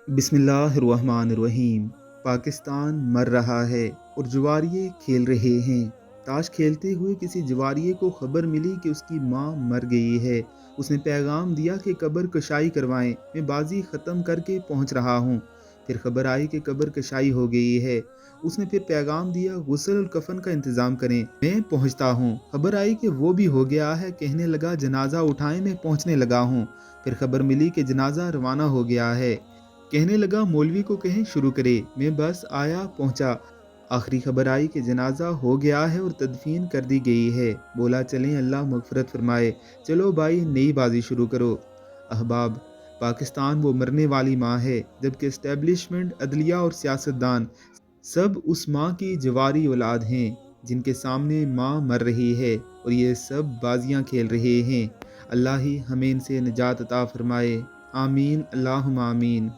बिस्मिल्लाहिर्रहमानिर्रहीम। पाकिस्तान मर रहा है और जुआरिये खेल रहे हैं। ताश खेलते हुए किसी जुआरिये को खबर मिली कि उसकी माँ मर गई है। उसने पैगाम दिया कि कब्र कशाई करवाएं, मैं बाजी ख़त्म करके पहुँच रहा हूँ। फिर खबर आई कि कब्र कशाई हो गई है। उसने फिर पैगाम दिया, गुस्ल और कफन का इंतज़ाम करें, मैं पहुँचता हूँ। खबर आई कि वो भी हो गया है। कहने लगा, जनाजा उठाएं, मैं पहुँचने लगा हूँ। फिर खबर मिली कि जनाजा रवाना हो गया है। कहने लगा, मौलवी को कहें शुरू करे, मैं बस आया पहुंचा। आखिरी खबर आई कि जनाजा हो गया है और तदफीन कर दी गई है। बोला, चलें, अल्लाह मगफरत फरमाए। चलो भाई, नई बाजी शुरू करो। अहबाब, पाकिस्तान वो मरने वाली माँ है, जबकि इस्टेब्लिशमेंट, अदलिया और सियासतदान सब उस माँ की जवारी औलाद हैं जिनके सामने माँ मर रही है और ये सब बाजियां खेल रहे हैं। अल्लाह ही हमें इनसे निजात अता फरमाए। आमीन, अल्लाहुम्मा आमीन।